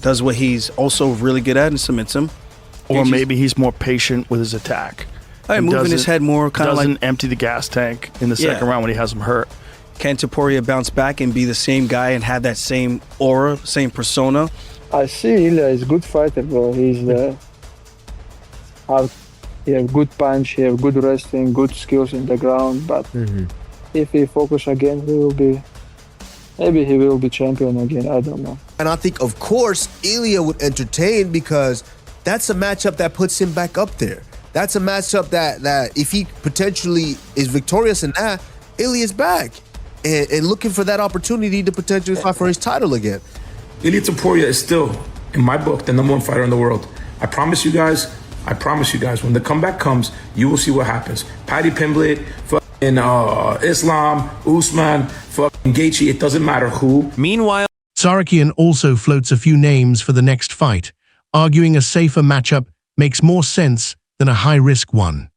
does what he's also really good at and submits him. Or maybe he's more patient with his attack. Moving his head more, kind of like... Doesn't empty the gas tank in the second round when he has him hurt. Can Topuria bounce back and be the same guy and have that same aura, same persona? I see Ilia is a good fighter, bro. He's he have good punch, he have good wrestling, good skills in the ground. But if he focus again, maybe he will be champion again. I don't know. And I think, of course, Ilia would entertain because that's a matchup that puts him back up there. That's a matchup that if he potentially is victorious in that, Ilia's back and looking for that opportunity to potentially fight for his title again. Ilia Topuria is still, in my book, the #1 fighter in the world. I promise you guys, when the comeback comes, you will see what happens. Paddy Pimblett, fucking Islam, Usman, fucking Gaethje, it doesn't matter who. Meanwhile, Tsarukyan also floats a few names for the next fight, arguing a safer matchup makes more sense than a high-risk one.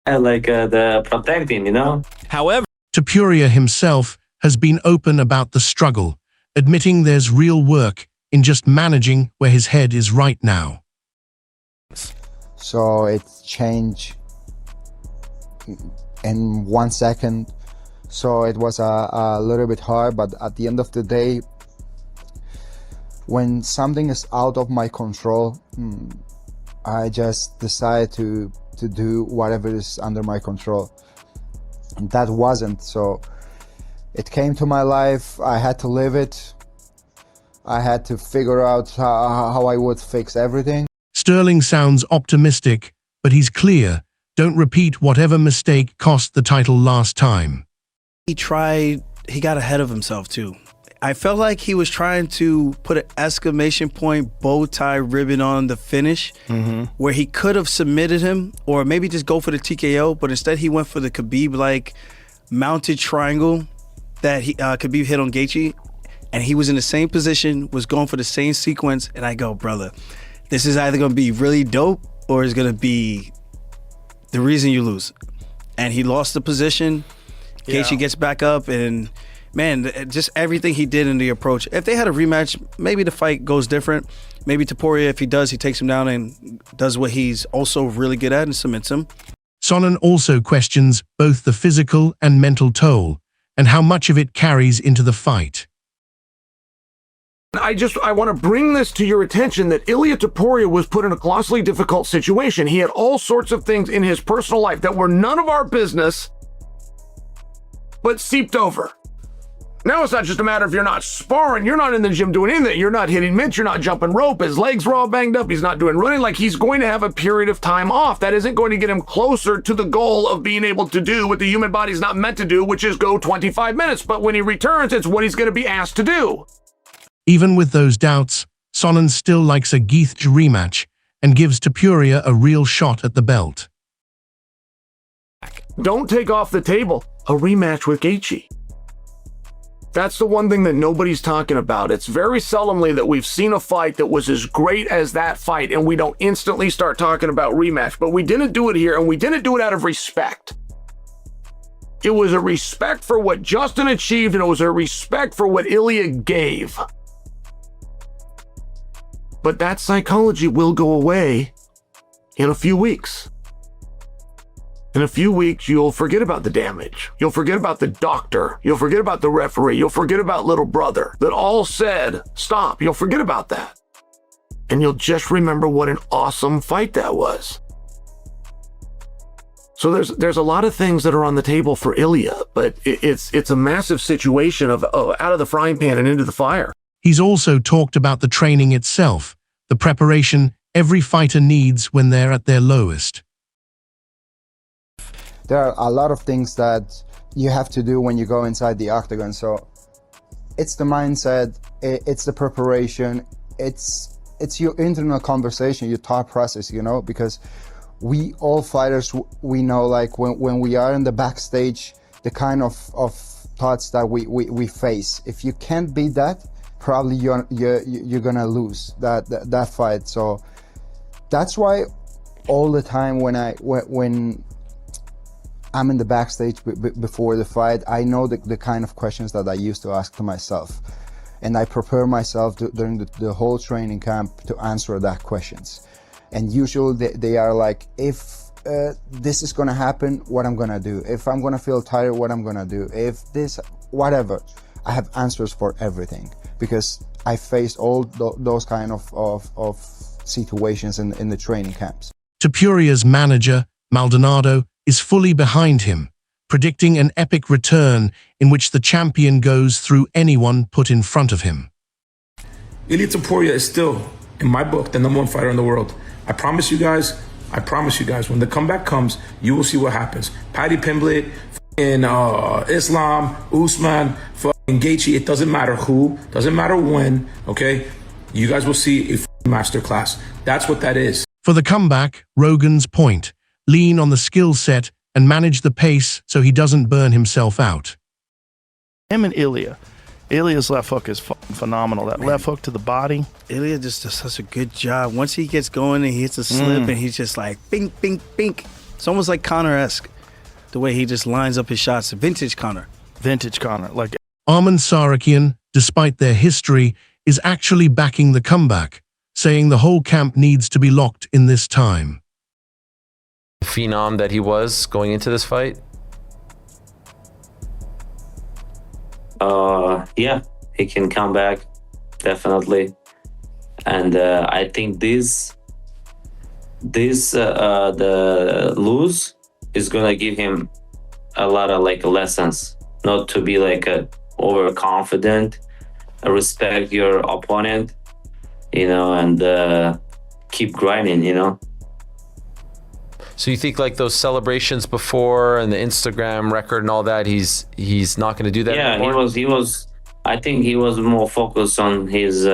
The protecting, you know? However, Topuria himself has been open about the struggle, admitting there's real work in just managing where his head is right now. So it changed in 1 second. So it was a little bit hard, but at the end of the day, when something is out of my control, I just decide to do whatever is under my control. And that wasn't, so it came to my life, I had to live it. I had to figure out how I would fix everything. Sterling sounds optimistic, but he's clear. Don't repeat whatever mistake cost the title last time. He got ahead of himself too. I felt like he was trying to put an exclamation point, bow tie ribbon on the finish, where he could have submitted him or maybe just go for the TKO, but instead he went for the Khabib-like mounted triangle that Khabib hit on Gaethje, and he was in the same position, was going for the same sequence, and I go, brother, this is either going to be really dope or it's going to be the reason you lose. And he lost the position. Gaethje gets back up, and man, just everything he did in the approach. If they had a rematch, maybe the fight goes different. Maybe Topuria, if he does, he takes him down and does what he's also really good at and submits him. Sonnen also questions both the physical and mental toll and how much of it carries into the fight. I want to bring this to your attention that Ilia Topuria was put in a colossally difficult situation. He had all sorts of things in his personal life that were none of our business, but seeped over. Now it's not just a matter of you're not sparring, you're not in the gym doing anything, you're not hitting mitts, you're not jumping rope, his legs were all banged up, he's not doing running, like he's going to have a period of time off. That isn't going to get him closer to the goal of being able to do what the human body's not meant to do, which is go 25 minutes. But when he returns, it's what he's going to be asked to do. Even with those doubts, Sonnen still likes a Gaethje rematch and gives Topuria a real shot at the belt. Don't take off the table a rematch with Gaethje. That's the one thing that nobody's talking about. It's very seldomly that we've seen a fight that was as great as that fight and we don't instantly start talking about rematch. But we didn't do it here, and we didn't do it out of respect. It was a respect for what Justin achieved, and it was a respect for what Ilia gave. But that psychology will go away in a few weeks. In a few weeks, you'll forget about the damage. You'll forget about the doctor. You'll forget about the referee. You'll forget about little brother that all said, stop. You'll forget about that. And you'll just remember what an awesome fight that was. So there's a lot of things that are on the table for Ilia, but it's a massive situation of out of the frying pan and into the fire. He's also talked about the training itself, the preparation every fighter needs when they're at their lowest. There are a lot of things that you have to do when you go inside the octagon. So it's the mindset, it's the preparation, it's your internal conversation, your thought process, you know, because we all fighters, we know, like when we are in the backstage, the kind of thoughts that we face. If you can't beat that, probably you're gonna lose that fight. So that's why all the time when I'm in the backstage before the fight, I know the kind of questions that I used to ask to myself. And I prepare myself during the whole training camp to answer that questions. And usually they are like, if this is gonna happen, what I'm gonna do. If I'm gonna feel tired, what I'm gonna do. If this, whatever. I have answers for everything because I faced all those kind of situations in the training camps. Topuria's manager, Maldonado, is fully behind him, predicting an epic return in which the champion goes through anyone put in front of him. Ilia Topuria is still, in my book, the #1 fighter in the world. I promise you guys, when the comeback comes, you will see what happens. Paddy Pimblett, Islam, Usman, Gaethje, it doesn't matter who, doesn't matter when, okay? You guys will see a masterclass. That's what that is. For the comeback, Rogan's point, lean on the skill set and manage the pace so he doesn't burn himself out. Him and Ilia's left hook is phenomenal. That left hook to the body. Ilia just does such a good job. Once he gets going and he hits a slip and he's just like, bink, bink, bink. It's almost like Conor-esque, the way he just lines up his shots. Vintage Conor. Vintage Conor. Like Arman Sarakian, despite their history, is actually backing the comeback, saying the whole camp needs to be locked in this time. Phenom that he was going into this fight? Yeah, he can come back, definitely. And I think the lose is gonna give him a lot of like lessons, not to be like overconfident, respect your opponent, you know, and keep grinding, you know. So you think like those celebrations before and the Instagram record and all that, he's not going to do that anymore? Yeah, he was. I think he was more focused on his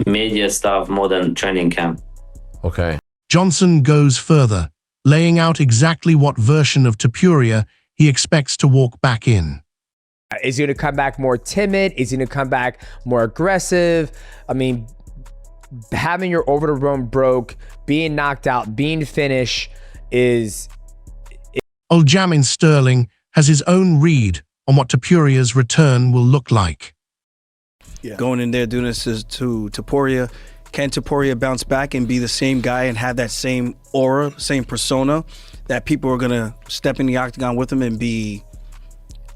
media stuff more than training camp. Okay. Johnson goes further, laying out exactly what version of Topuria he expects to walk back in. Is he going to come back more timid? Is he going to come back more aggressive? I mean, having your over the room broke, being knocked out, being finished is... Aljamain Sterling has his own read on what Topuria's return will look like. Yeah. Going in there doing this to Topuria, can Topuria bounce back and be the same guy and have that same aura, same persona that people are going to step in the octagon with him and be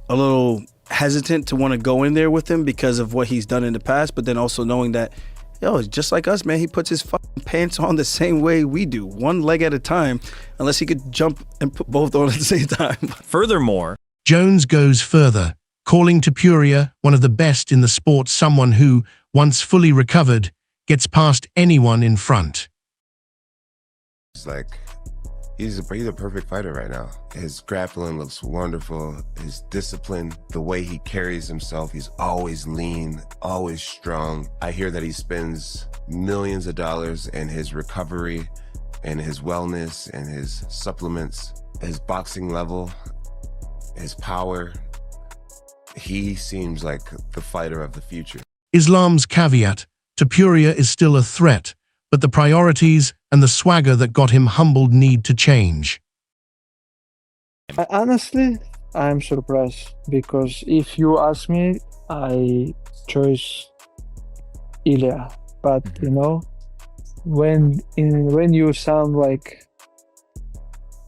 a little hesitant to want to go in there with him because of what he's done in the past, but then also knowing that, yo, just like us, man, he puts his fucking pants on the same way we do, one leg at a time, unless he could jump and put both on at the same time. Furthermore, Jones goes further, calling Topuria one of the best in the sport, someone who, once fully recovered, gets past anyone in front. It's like, he's a perfect fighter right now. His grappling looks wonderful. His discipline, the way he carries himself, he's always lean, always strong. I hear that he spends millions of dollars in his recovery and his wellness and his supplements, his boxing level, his power. He seems like the fighter of the future. Islam's caveat, Topuria is still a threat, but the priorities and the swagger that got him humbled need to change. Honestly, I'm surprised because if you ask me, I choose Ilia. But you know, when you sound like,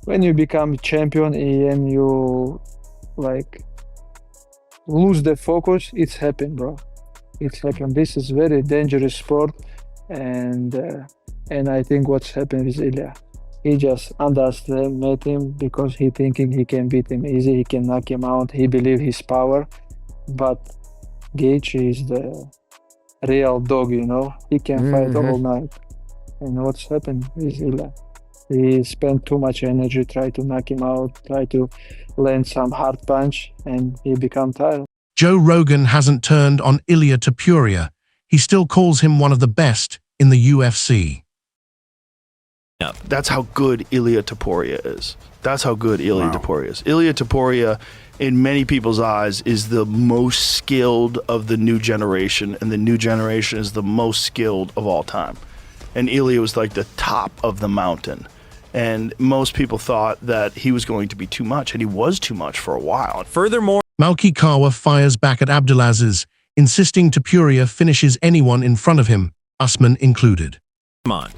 when you become champion and you like lose the focus, it's happened, bro. It's happened. This is very dangerous sport, and I think what's happened with Ilia, he just underestimated him because he thinking he can beat him easy, he can knock him out, he believe his power, but Gaethje is the real dog, you know. He can fight all night, and what's happened with Ilia, he spent too much energy, try to knock him out, try to land some hard punch, and he become tired. Joe Rogan hasn't turned on Ilia Topuria. He still calls him one of the best in the UFC. That's how good Ilia Topuria is. That's how good Ilia Topuria is. Ilia Topuria, in many people's eyes, is the most skilled of the new generation, and the new generation is the most skilled of all time. And Ilia was like the top of the mountain. And most people thought that he was going to be too much, and he was too much for a while. Furthermore, Malki Kawa fires back at Abdulaziz, insisting Topuria finishes anyone in front of him, Usman included. Come on.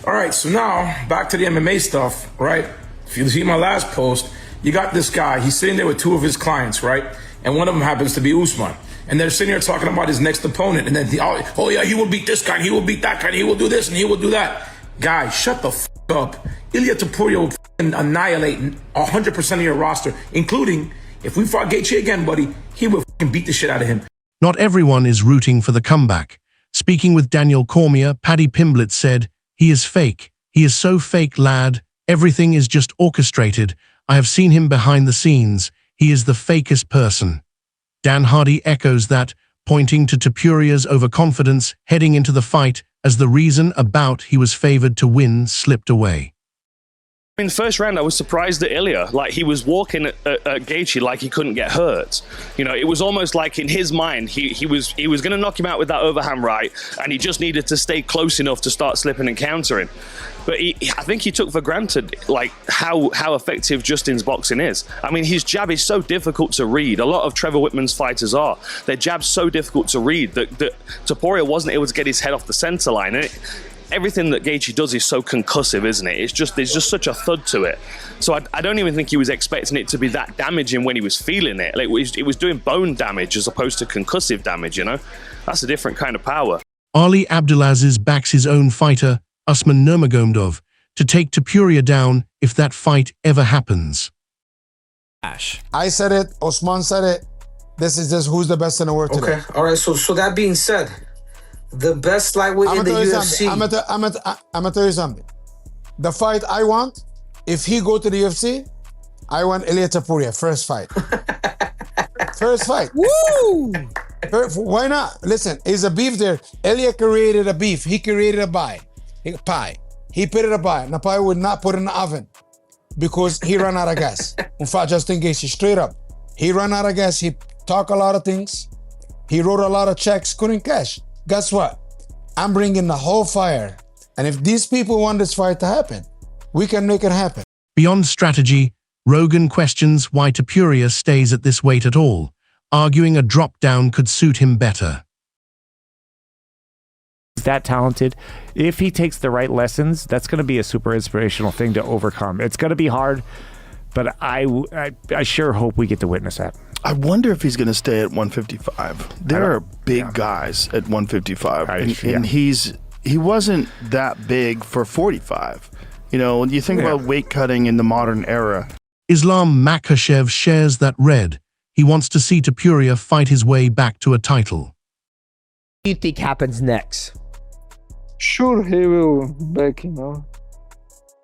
All right, so now back to the MMA stuff, right? If you see my last post, you got this guy. He's sitting there with two of his clients, right? And one of them happens to be Usman. And they're sitting here talking about his next opponent. And then, oh yeah, he will beat this guy, and he will beat that guy, and he will do this, and he will do that. Guys, shut the f*** up. Ilia Topuria will annihilate 100% of your roster, including, if we fought Gaethje again, buddy, he will beat the shit out of him. Not everyone is rooting for the comeback. Speaking with Daniel Cormier, Paddy Pimblett said, "He is fake. He is so fake, lad. Everything is just orchestrated. I have seen him behind the scenes. He is the fakest person." Dan Hardy echoes that, pointing to Topuria's overconfidence heading into the fight as the reason a bout he was favored to win slipped away. In the first round, I was surprised at Ilia. Like, he was walking at Gaethje like he couldn't get hurt. You know, it was almost like in his mind, he was going to knock him out with that overhand right, and he just needed to stay close enough to start slipping and countering. But I think he took for granted, like, how effective Justin's boxing is. I mean, his jab is so difficult to read. A lot of Trevor Whitman's fighters are. Their jab's so difficult to read that Topuria wasn't able to get his head off the center line. And everything that Gaethje does is so concussive, isn't it? There's just such a thud to it. So I don't even think he was expecting it to be that damaging when he was feeling it. Like, it was doing bone damage as opposed to concussive damage, you know? That's a different kind of power. Ali Abdulaziz backs his own fighter, Usman Nurmagomedov, to take Topuria down if that fight ever happens. I said it, Osman said it. This is just who's the best in the world today. Okay, all right, so that being said, the best lightweight in the UFC. I'm gonna tell you something. The fight I want, if he go to the UFC, I want Ilia Topuria, first fight. First fight. Woo! Why not? Listen, there's a beef there. Ilia created a beef. He created a pie. He put it a pie. And the pie would not put it in the oven because he ran out of gas. In fact, Justin Gaethje, straight up. He ran out of gas. He talked a lot of things. He wrote a lot of checks, couldn't cash. Guess what? I'm bringing the whole fire. And if these people want this fight to happen, we can make it happen. Beyond strategy, Rogan questions why Topuria stays at this weight at all, arguing a drop-down could suit him better. He's that talented. If he takes the right lessons, that's going to be a super inspirational thing to overcome. It's going to be hard, but I sure hope we get to witness that. I wonder if he's going to stay at 155. There are big guys at 155, and he wasn't that big for 45. You know, when you think about weight cutting in the modern era. Islam Makhachev shares that red. He wants to see Topuria fight his way back to a title. What do you think happens next? Sure, he will back, you know,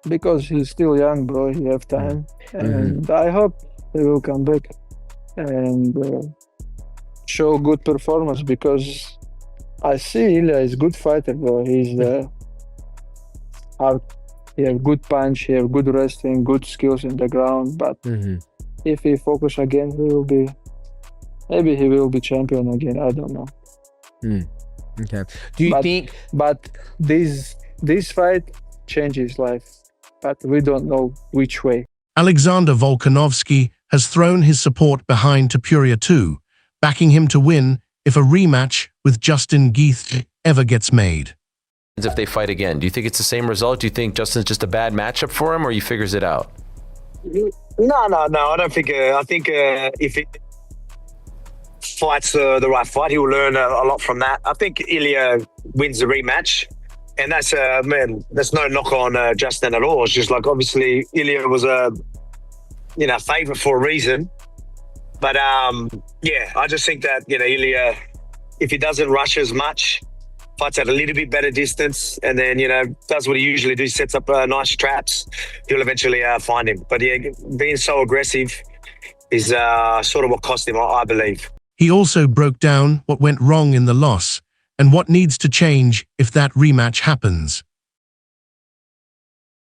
because he's still young, bro. He have time, and I hope he will come back and show good performance, because I see Ilia is good fighter, bro. He's he have good punch, he have good wrestling, good skills in the ground. But if he focus again, maybe he will be champion again. I don't know. Okay. Do you think? But this fight changes his life, but we don't know which way. Alexander Volkanovsky has thrown his support behind Topuria too, backing him to win if a rematch with Justin Gaethje ever gets made. If they fight again, do you think it's the same result? Do you think Justin's just a bad matchup for him, or he figures it out? No. I don't think. I think if it fights the right fight, he will learn a lot from that. I think Ilia wins the rematch, and that's that's no knock on Justin at all. It's just like, obviously Ilia was a favorite for a reason, but I just think that Ilia, if he doesn't rush as much, fights at a little bit better distance, and then does what he usually does, sets up nice traps, he'll eventually find him. But being so aggressive is sort of what cost him, I believe. He also broke down what went wrong in the loss and what needs to change if that rematch happens.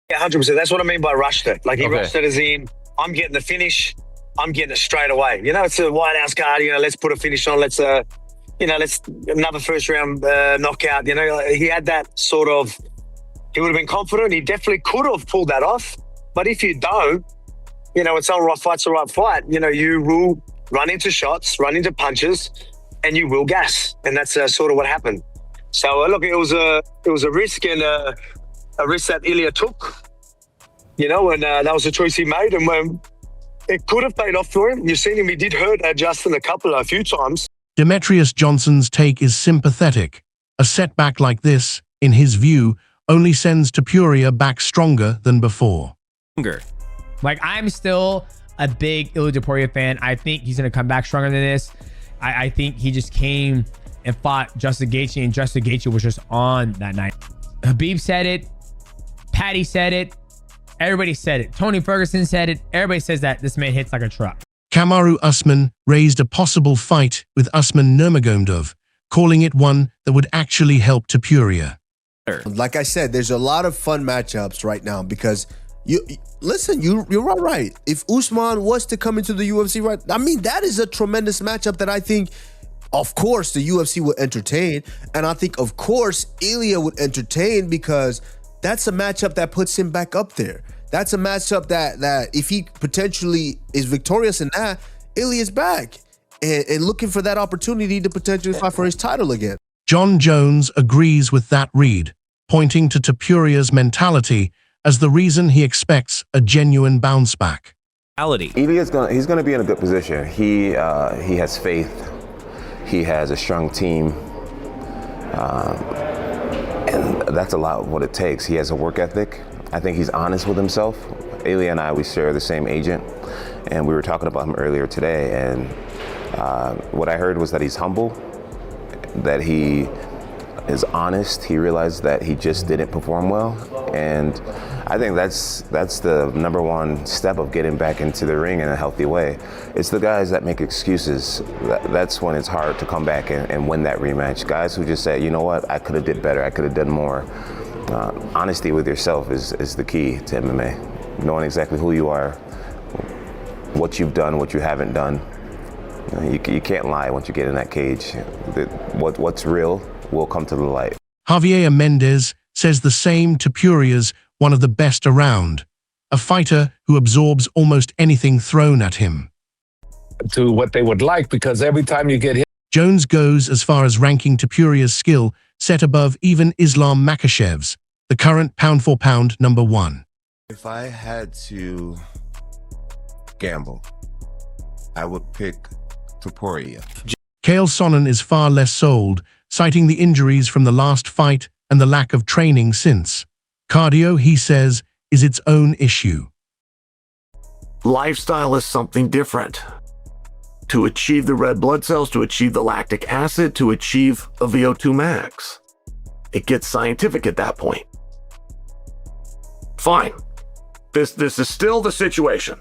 Yeah, 100%. That's what I mean by rushed it. Like, he rushed it as in, I'm getting the finish, I'm getting it straight away. It's a White House card, let's put a finish on, let's another first round knockout. He had that sort of, he would have been confident. He definitely could have pulled that off. But if you don't, it's all right fight's the right fight. You will run into shots, run into punches, and you will gas, and that's sort of what happened. So look, it was a risk, and a risk that Ilia took, you know, and that was a choice he made, and it could have paid off for him. You've seen him; he did hurt Justin a few times. Demetrious Johnson's take is sympathetic. A setback like this, in his view, only sends Topuria back stronger than before. Like, I'm still a big Ilia Topuria fan. I think he's going to come back stronger than this. I think he just came and fought Justin Gaethje, and Justin Gaethje was just on that night. Khabib said it. Patty said it. Everybody said it. Tony Ferguson said it. Everybody says that this man hits like a truck. Kamaru Usman raised a possible fight with Usman Nurmagomedov, calling it one that would actually help Topuria. Like I said, there's a lot of fun matchups right now because you're all right. If Usman was to come into the UFC, right, I mean, that is a tremendous matchup that I think, of course, the UFC would entertain. And I think, of course, Ilia would entertain because that's a matchup that puts him back up there. That's a matchup that if he potentially is victorious in that, Ilia's back and looking for that opportunity to potentially fight for his title again. John Jones agrees with that read, pointing to Topuria's mentality as the reason he expects a genuine bounce back. Ilia's he's gonna be in a good position. He has faith. He has a strong team, and that's a lot of what it takes. He has a work ethic. I think he's honest with himself. Ilia and I, we share the same agent, and we were talking about him earlier today. And what I heard was that he's humble, that he is honest. He realized that he just didn't perform well, and I think that's the number one step of getting back into the ring in a healthy way. It's the guys that make excuses. That's when it's hard to come back and win that rematch. Guys who just say, you know what, I could have did better, I could have done more. Honesty with yourself is the key to MMA. Knowing exactly who you are, what you've done, what you haven't done. You can't lie once you get in that cage. What's real will come to the light. Javier Mendez says the same. Topuria's one of the best around, a fighter who absorbs almost anything thrown at him. To what they would like, because every time you get hit. Jones goes as far as ranking Topuria's skill set above even Islam Makhachev's, the current pound-for-pound #1. If I had to gamble, I would pick Topuria. Chael Sonnen is far less sold, citing the injuries from the last fight and the lack of training since. Cardio, he says, is its own issue. Lifestyle is something different. To achieve the red blood cells, to achieve the lactic acid, to achieve a VO2 max. It gets scientific at that point. Fine. This is still the situation.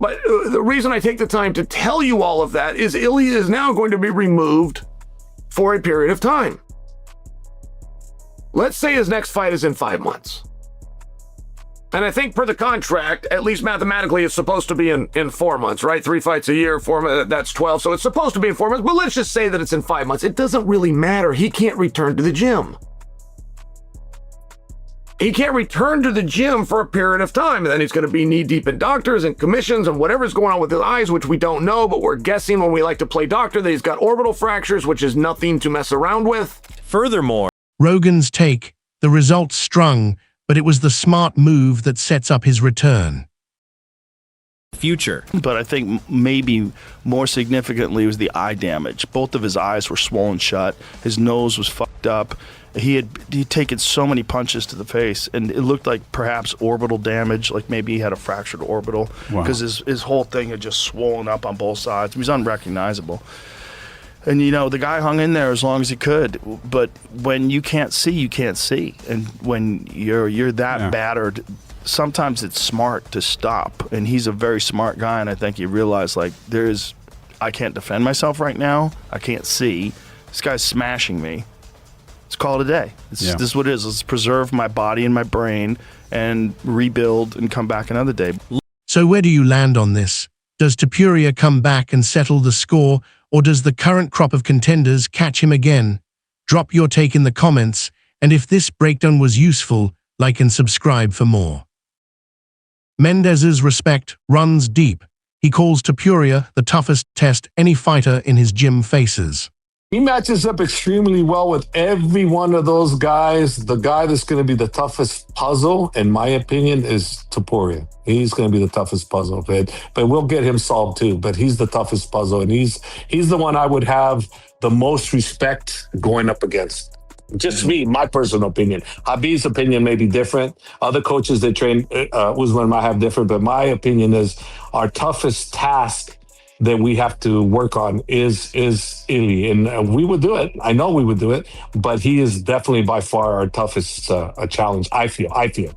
But the reason I take the time to tell you all of that is Ilia is now going to be removed for a period of time. Let's say his next fight is in 5 months. And I think per the contract, at least mathematically, it's supposed to be in 4 months, right? 3 fights a year, 4 months, that's 12. So it's supposed to be in 4 months, but let's just say that it's in 5 months. It doesn't really matter. He can't return to the gym. He can't return to the gym for a period of time. And then he's going to be knee deep in doctors and commissions and whatever's going on with his eyes, which we don't know, but we're guessing when we like to play doctor that he's got orbital fractures, which is nothing to mess around with. Furthermore, Rogan's take, the results strung, but it was the smart move that sets up his return. Future. But I think maybe more significantly was the eye damage. Both of his eyes were swollen shut. His nose was fucked up. He'd taken so many punches to the face, and it looked like perhaps orbital damage, like maybe he had a fractured orbital, because his whole thing had just swollen up on both sides. He was unrecognizable. And, you know, the guy hung in there as long as he could. But when you can't see, you can't see. And when you're that battered, sometimes it's smart to stop. And he's a very smart guy, and I think he realized, like, I can't defend myself right now. I can't see. This guy's smashing me. Let's call it a day. This is what it is. Let's preserve my body and my brain and rebuild and come back another day. So where do you land on this? Does Topuria come back and settle the score, or does the current crop of contenders catch him again? Drop your take in the comments, and if this breakdown was useful, like and subscribe for more. Mendez's respect runs deep. He calls Topuria the toughest test any fighter in his gym faces. He matches up extremely well with every one of those guys. The guy that's going to be the toughest puzzle, in my opinion, is Topuria. He's going to be the toughest puzzle, but we'll get him solved too. But he's the toughest puzzle, and he's the one I would have the most respect going up against. Just me, my personal opinion. Habib's opinion may be different. Other coaches that train Usman might have different, but my opinion is our toughest task that we have to work on is Ilia, and we would do it. I know we would do it, but he is definitely by far our toughest challenge. I feel.